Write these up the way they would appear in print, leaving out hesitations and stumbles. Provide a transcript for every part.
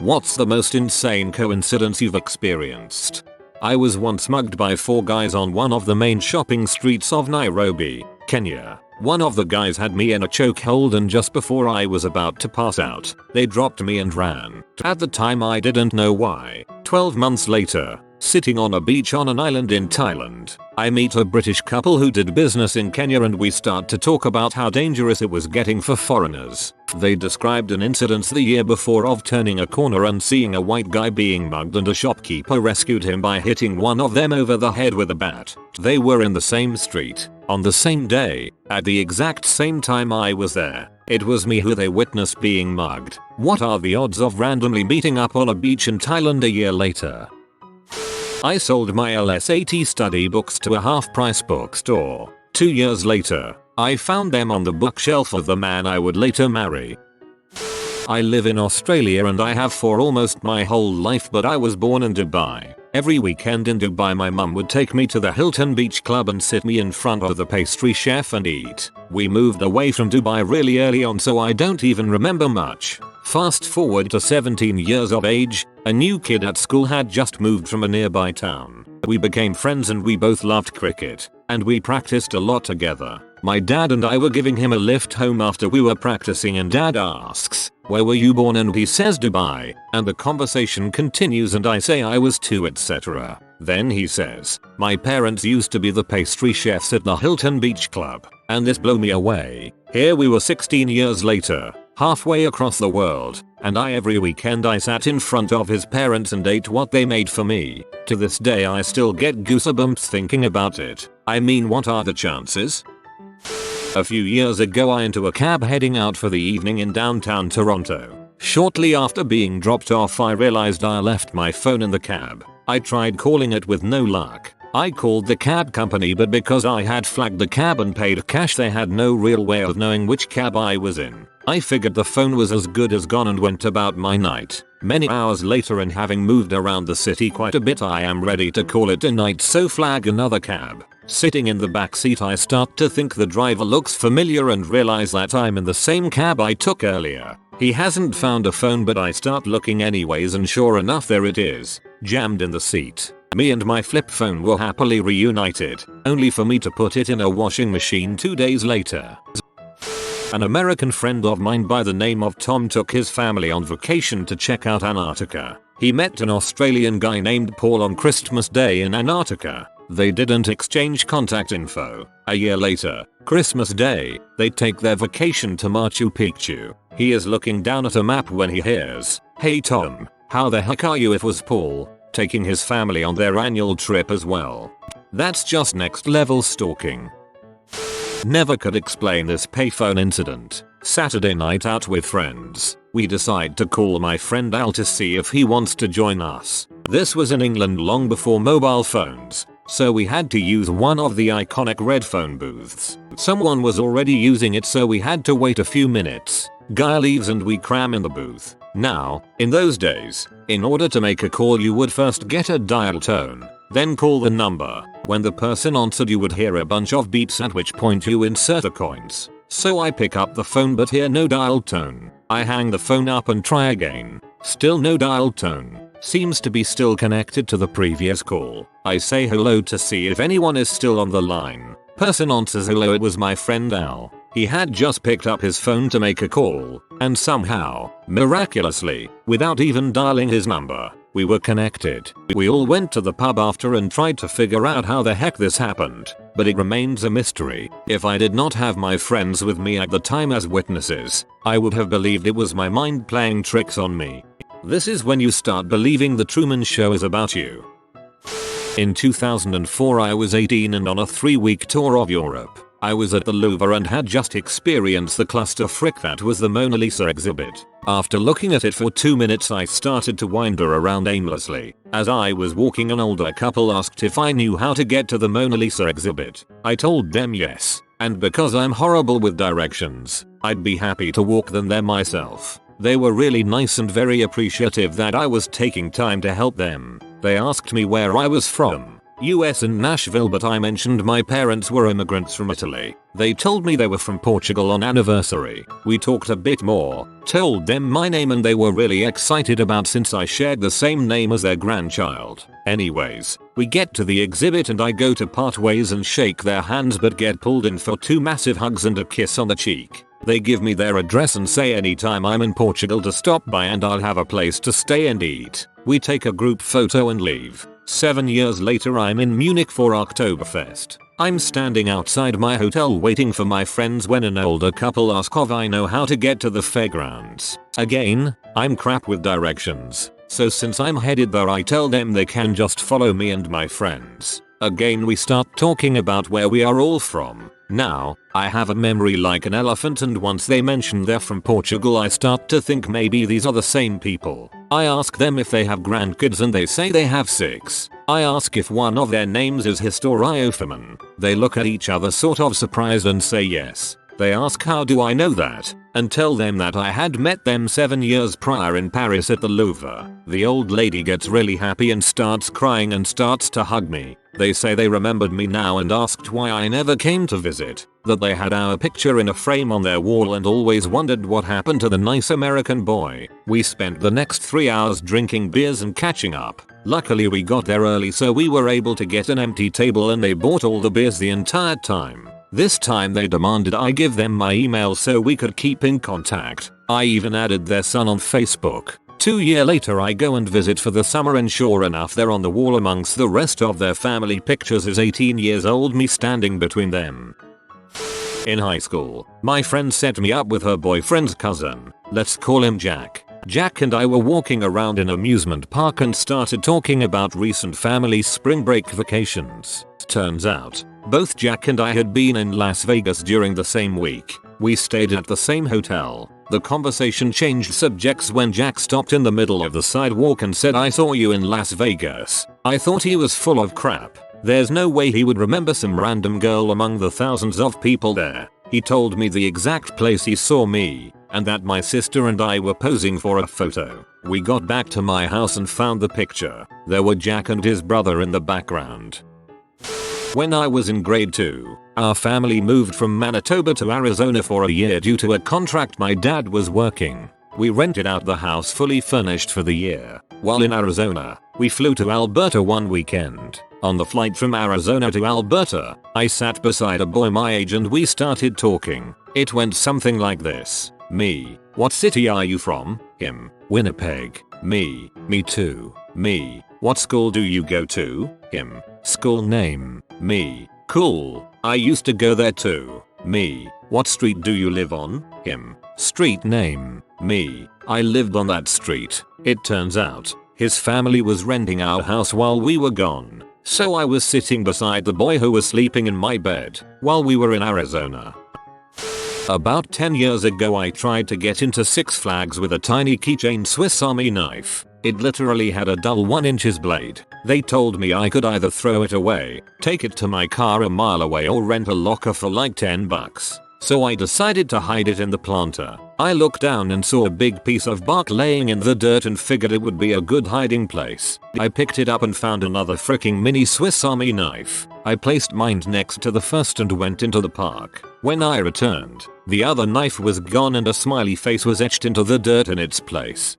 What's the most insane coincidence you've experienced? I was once mugged by 4 guys on one of the main shopping streets of Nairobi, Kenya. One of the guys had me in a chokehold, and just before I was about to pass out, they dropped me and ran. At the time I didn't know why. 12 months later, sitting on a beach on an island in Thailand, I meet a British couple who did business in Kenya, and we start to talk about how dangerous it was getting for foreigners. They described an incident the year before of turning a corner and seeing a white guy being mugged, and a shopkeeper rescued him by hitting one of them over the head with a bat. They were in the same street, on the same day, at the exact same time I was there. It was me who they witnessed being mugged. What are the odds of randomly meeting up on a beach in Thailand a year later? I sold my LSAT study books to a half-price bookstore. 2 years later, I found them on the bookshelf of the man I would later marry. I live in Australia and I have for almost my whole life, but I was born in Dubai. Every weekend in Dubai my mum would take me to the Hilton Beach Club and sit me in front of the pastry chef and eat. We moved away from Dubai really early on, so I don't even remember much. Fast forward to 17 years of age, a new kid at school had just moved from a nearby town. We became friends and we both loved cricket, and we practiced a lot together. My dad and I were giving him a lift home after we were practicing, and dad asks, "Where were you born?" and he says Dubai, and the conversation continues and I say I was 2, etc. Then he says, "My parents used to be the pastry chefs at the Hilton Beach Club," and this blew me away. Here we were 16 years later, halfway across the world, and every weekend I sat in front of his parents and ate what they made for me. To this day I still get goosebumps thinking about it. I mean, what are the chances? A few years ago I into a cab heading out for the evening in downtown Toronto. Shortly after being dropped off I realized I left my phone in the cab. I tried calling it with no luck. I called the cab company, but because I had flagged the cab and paid cash they had no real way of knowing which cab I was in. I figured the phone was as good as gone and went about my night. Many hours later, and having moved around the city quite a bit, I am ready to call it a night, so flag another cab. Sitting in the back seat I start to think the driver looks familiar and realize that I'm in the same cab I took earlier. He hasn't found a phone, but I start looking anyways, and sure enough there it is, jammed in the seat. Me and my flip phone were happily reunited, only for me to put it in a washing machine 2 days later. An American friend of mine by the name of Tom took his family on vacation to check out Antarctica. He met an Australian guy named Paul on Christmas Day in Antarctica. They didn't exchange contact info. A year later, Christmas Day, they take their vacation to Machu Picchu. He is looking down at a map when he hears, "Hey Tom, how the heck are you?" It was Paul, taking his family on their annual trip as well. That's just next level stalking. Never could explain this payphone incident. Saturday night out with friends. We decide to call my friend Al to see if he wants to join us. This was in England long before mobile phones, so we had to use one of the iconic red phone booths. Someone was already using it, so we had to wait a few minutes. Guy leaves and we cram in the booth. Now, in those days, in order to make a call you would first get a dial tone, then call the number. When the person answered you would hear a bunch of beeps, at which point you insert the coins. So I pick up the phone but hear no dial tone. I hang the phone up and try again. Still no dial tone. Seems to be still connected to the previous call. I say hello to see if anyone is still on the line. Person answers hello. It was my friend Al. He had just picked up his phone to make a call, and somehow, miraculously, without even dialing his number, we were connected. We all went to the pub after and tried to figure out how the heck this happened, but it remains a mystery. If I did not have my friends with me at the time as witnesses, I would have believed it was my mind playing tricks on me. This is when you start believing the Truman Show is about you. In 2004 I was 18 and on a 3-week tour of Europe. I was at the Louvre and had just experienced the clusterfuck that was the Mona Lisa exhibit. After looking at it for 2 minutes I started to wander around aimlessly. As I was walking, an older couple asked if I knew how to get to the Mona Lisa exhibit. I told them yes, and because I'm horrible with directions, I'd be happy to walk them there myself. They were really nice and very appreciative that I was taking time to help them. They asked me where I was from. US in Nashville, but I mentioned my parents were immigrants from Italy. They told me they were from Portugal on anniversary. We talked a bit more, told them my name, and they were really excited about since I shared the same name as their grandchild. Anyways, we get to the exhibit and I go to part ways and shake their hands but get pulled in for 2 massive hugs and a kiss on the cheek. They give me their address and say anytime I'm in Portugal to stop by and I'll have a place to stay and eat. We take a group photo and leave. 7 years later I'm in Munich for Oktoberfest. I'm standing outside my hotel waiting for my friends when an older couple ask if I know how to get to the fairgrounds. Again, I'm crap with directions, so since I'm headed there I tell them they can just follow me and my friends. Again we start talking about where we are all from. Now, I have a memory like an elephant, and once they mention they're from Portugal I start to think maybe these are the same people. I ask them if they have grandkids and they say they have 6. I ask if one of their names is Historiophiman. They look at each other sort of surprised and say yes. They ask how do I know that, and tell them that I had met them 7 years prior in Paris at the Louvre. The old lady gets really happy and starts crying and starts to hug me. They say they remembered me now and asked why I never came to visit, that they had our picture in a frame on their wall and always wondered what happened to the nice American boy. We spent the next 3 hours drinking beers and catching up. Luckily we got there early so we were able to get an empty table and they bought all the beers the entire time. This time they demanded I give them my email so we could keep in contact. I even added their son on Facebook. 2 years later I go and visit for the summer and sure enough there on the wall amongst the rest of their family pictures is 18 years old me standing between them. In high school, my friend set me up with her boyfriend's cousin. Let's call him Jack. Jack and I were walking around an amusement park and started talking about recent family spring break vacations. Turns out, both Jack and I had been in Las Vegas during the same week. We stayed at the same hotel. The conversation changed subjects when Jack stopped in the middle of the sidewalk and said, "I saw you in Las Vegas." I thought he was full of crap. There's no way he would remember some random girl among the thousands of people there. He told me the exact place he saw me, and that my sister and I were posing for a photo. We got back to my house and found the picture. There were Jack and his brother in the background. When I was in grade 2, our family moved from Manitoba to Arizona for a year due to a contract my dad was working. We rented out the house fully furnished for the year. While in Arizona, we flew to Alberta one weekend. On the flight from Arizona to Alberta, I sat beside a boy my age and we started talking. It went something like this. Me: "What city are you from?" Him: "Winnipeg." Me: "Me too." Me: "What school do you go to?" Him: "School name." Me: "Cool. I used to go there too." Me: "What street do you live on?" Him: "Street name." Me: "I lived on that street." It turns out, his family was renting our house while we were gone. So I was sitting beside the boy who was sleeping in my bed while we were in Arizona. About 10 years ago I tried to get into Six Flags with a tiny keychain Swiss Army knife. It literally had a dull 1-inch blade. They told me I could either throw it away, take it to my car a mile away, or rent a locker for like $10. So I decided to hide it in the planter. I looked down and saw a big piece of bark laying in the dirt and figured it would be a good hiding place. I picked it up and found another freaking mini Swiss Army knife. I placed mine next to the first and went into the park. When I returned, the other knife was gone and a smiley face was etched into the dirt in its place.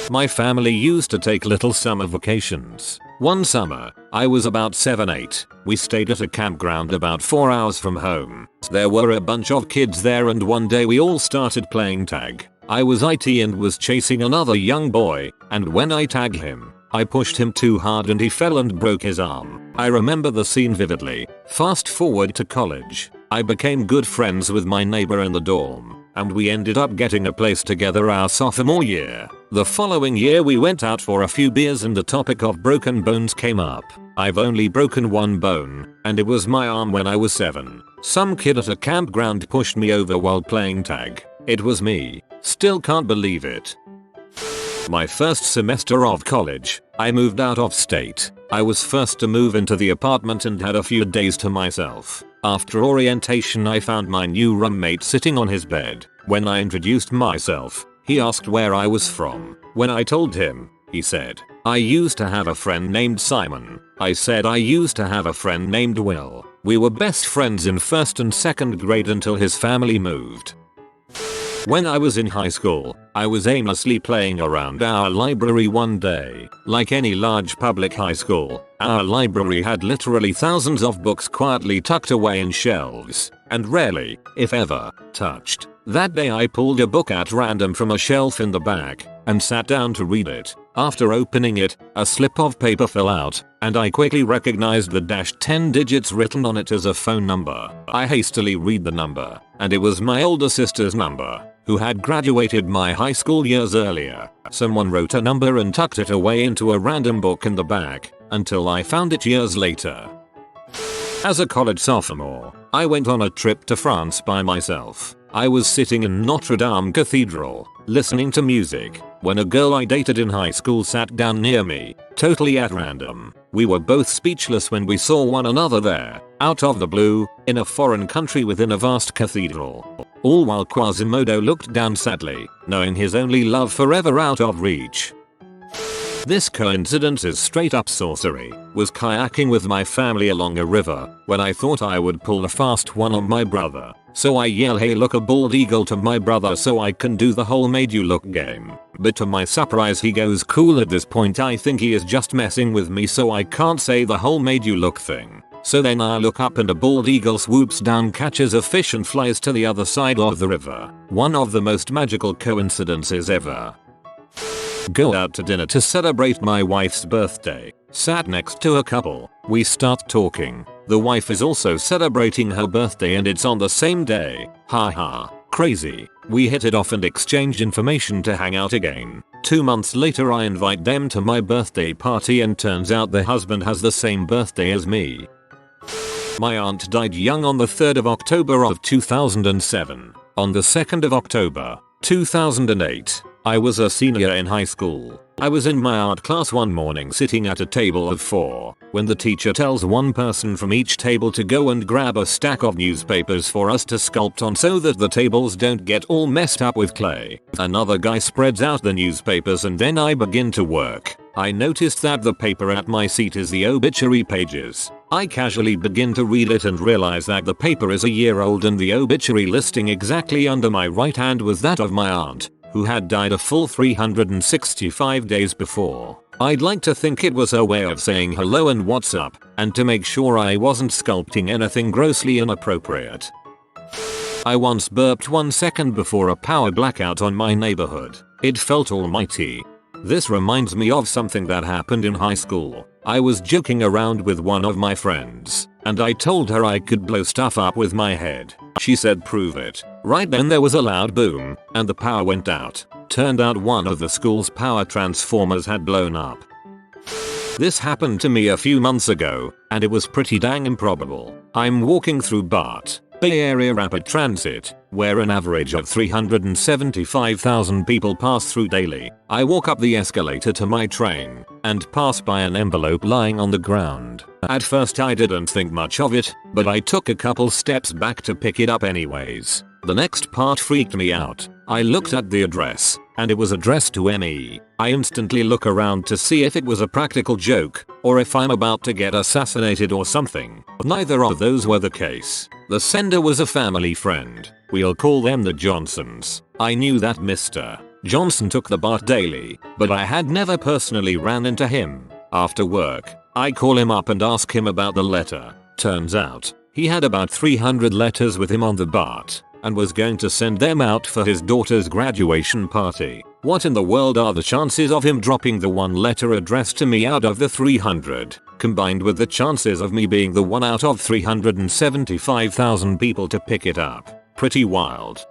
My family used to take little summer vacations. One summer, I was about 7-8. We stayed at a campground about 4 hours from home. There were a bunch of kids there and one day we all started playing tag. I was IT and was chasing another young boy, and when I tagged him, I pushed him too hard and he fell and broke his arm. I remember the scene vividly. Fast forward to college. I became good friends with my neighbor in the dorm, and we ended up getting a place together our sophomore year. The following year we went out for a few beers and the topic of broken bones came up. I've only broken one bone, and it was my arm when I was 7. Some kid at a campground pushed me over while playing tag. It was me. Still can't believe it. My first semester of college, I moved out of state. I was first to move into the apartment and had a few days to myself. After orientation I found my new roommate sitting on his bed. When I introduced myself, he asked where I was from. When I told him, he said, I used to have a friend named Simon. I said I used to have a friend named Will. We were best friends in 1st and 2nd grade until his family moved. When I was in high school, I was aimlessly playing around our library one day. Like any large public high school, our library had literally thousands of books quietly tucked away in shelves, and rarely, if ever, touched. That day I pulled a book at random from a shelf in the back, and sat down to read it. After opening it, a slip of paper fell out, and I quickly recognized the -10 digits written on it as a phone number. I hastily read the number, and it was my older sister's number, who had graduated my high school years earlier. Someone wrote a number and tucked it away into a random book in the back, until I found it years later. As a college sophomore, I went on a trip to France by myself. I was sitting in Notre Dame Cathedral, listening to music, when a girl I dated in high school sat down near me, totally at random. We were both speechless when we saw one another there, out of the blue, in a foreign country within a vast cathedral. All while Quasimodo looked down sadly, knowing his only love forever out of reach. This coincidence is straight up sorcery. Was kayaking with my family along a river when I thought I would pull a fast one on my brother. So I yell, "Hey, look, a bald eagle," to my brother so I can do the whole "made you look" game. But to my surprise he goes cool. At this point I think he is just messing with me, so I can't say the whole "made you look" thing. So then I look up and a bald eagle swoops down, catches a fish and flies to the other side of the river. One of the most magical coincidences ever. Go out to dinner to celebrate my wife's birthday. Sat next to a couple. We start talking. The wife is also celebrating her birthday and it's on the same day. Haha. Crazy. We hit it off and exchanged information to hang out again. 2 months later I invite them to my birthday party and turns out the husband has the same birthday as me. My aunt died young on the 3rd of October of 2007. On the 2nd of October, 2008, I was a senior in high school. I was in my art class one morning sitting at a table of 4, when the teacher tells one person from each table to go and grab a stack of newspapers for us to sculpt on so that the tables don't get all messed up with clay. Another guy spreads out the newspapers and then I begin to work. I noticed that the paper at my seat is the obituary pages. I casually begin to read it and realize that the paper is a year old and the obituary listing exactly under my right hand was that of my aunt, who had died a full 365 days before. I'd like to think it was her way of saying hello and what's up, and to make sure I wasn't sculpting anything grossly inappropriate. I once burped 1 second before a power blackout on my neighborhood. It felt almighty. This reminds me of something that happened in high school. I was joking around with one of my friends, and I told her I could blow stuff up with my head. She said, "Prove it." Right then there was a loud boom, and the power went out. Turned out one of the school's power transformers had blown up. This happened to me a few months ago, and it was pretty dang improbable. I'm walking through BART, Bay Area Rapid Transit, where an average of 375,000 people pass through daily. I walk up the escalator to my train, and pass by an envelope lying on the ground. At first I didn't think much of it, but I took a couple steps back to pick it up anyways. The next part freaked me out. I looked at the address, and it was addressed to me. I instantly look around to see if it was a practical joke, or if I'm about to get assassinated or something. Neither of those were the case. The sender was a family friend. We'll call them the Johnsons. I knew that Mr. Johnson took the BART daily, but I had never personally ran into him. After work, I call him up and ask him about the letter. Turns out, he had about 300 letters with him on the BART, and was going to send them out for his daughter's graduation party. What in the world are the chances of him dropping the one letter addressed to me out of the 300, combined with the chances of me being the one out of 375,000 people to pick it up? Pretty wild.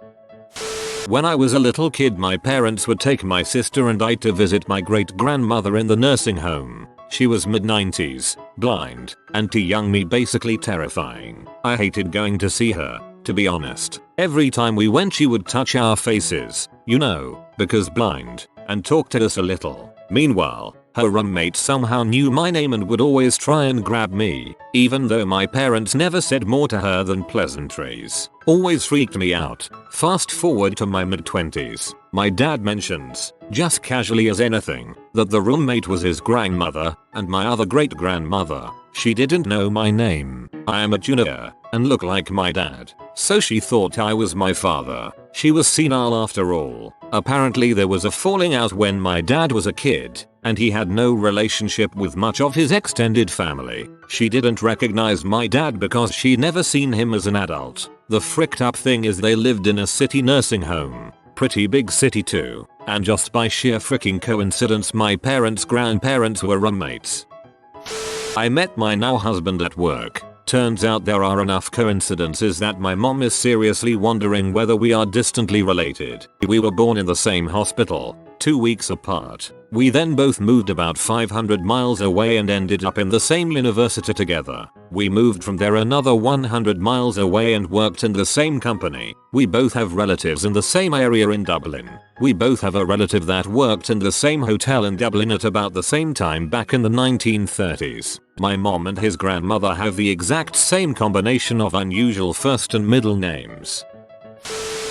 When I was a little kid, my parents would take my sister and I to visit my great-grandmother in the nursing home. She was mid-90s, blind, and to young me basically terrifying. I hated going to see her, to be honest. Every time we went she would touch our faces, you know, because blind, and talk to us a little. Meanwhile, her roommate somehow knew my name and would always try and grab me, even though my parents never said more to her than pleasantries. Always freaked me out. Fast forward to my mid-20s. My dad mentions, just casually as anything, that the roommate was his grandmother and my other great grandmother. She didn't know my name. I am a junior and look like my dad, so she thought I was my father. She was senile after all. Apparently there was a falling out when my dad was a kid, and he had no relationship with much of his extended family. She didn't recognize my dad because she'd never seen him as an adult. The fricked up thing is they lived in a city nursing home. Pretty big city too, and just by sheer freaking coincidence my parents' grandparents were roommates. I met my now husband at work. Turns out there are enough coincidences that my mom is seriously wondering whether we are distantly related. We were born in the same hospital, 2 weeks apart. We then both moved about 500 miles away and ended up in the same university together. We moved from there another 100 miles away and worked in the same company. We both have relatives in the same area in Dublin. We both have a relative that worked in the same hotel in Dublin at about the same time back in the 1930s. My mom and his grandmother have the exact same combination of unusual first and middle names.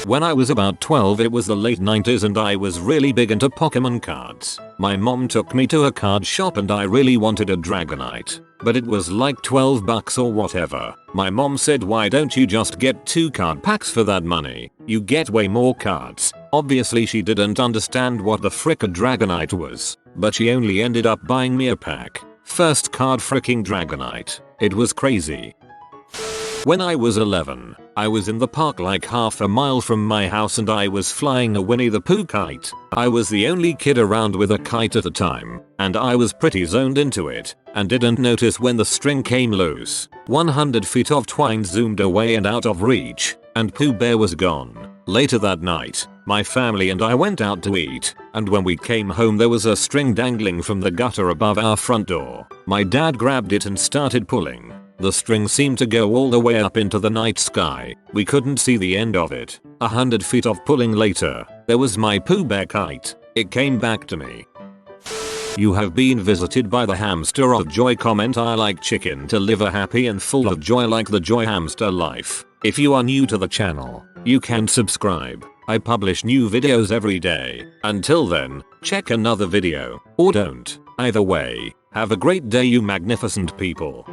When I was about 12 it was the late 90s and I was really big into Pokemon cards. My mom took me to a card shop and I really wanted a Dragonite, but it was like $12 or whatever. My mom said, why don't you just get 2 card packs for that money? You get way more cards. Obviously she didn't understand what the frick a Dragonite was, but she only ended up buying me a pack. First card fricking Dragonite. It was crazy. When I was 11, I was in the park like half a mile from my house and I was flying a Winnie the Pooh kite. I was the only kid around with a kite at the time, and I was pretty zoned into it, and didn't notice when the string came loose. 100 feet of twine zoomed away and out of reach, and Pooh Bear was gone. Later that night, my family and I went out to eat, and when we came home there was a string dangling from the gutter above our front door. My dad grabbed it and started pulling. The string seemed to go all the way up into the night sky. We couldn't see the end of it. 100 feet of pulling later, there was my Pooh Bear kite. It came back to me. You have been visited by the hamster of joy. Comment, I like chicken to live a happy and full of joy like the joy hamster life. If you are new to the channel, you can subscribe. I publish new videos every day. Until then, check another video, or don't. Either way, have a great day you magnificent people.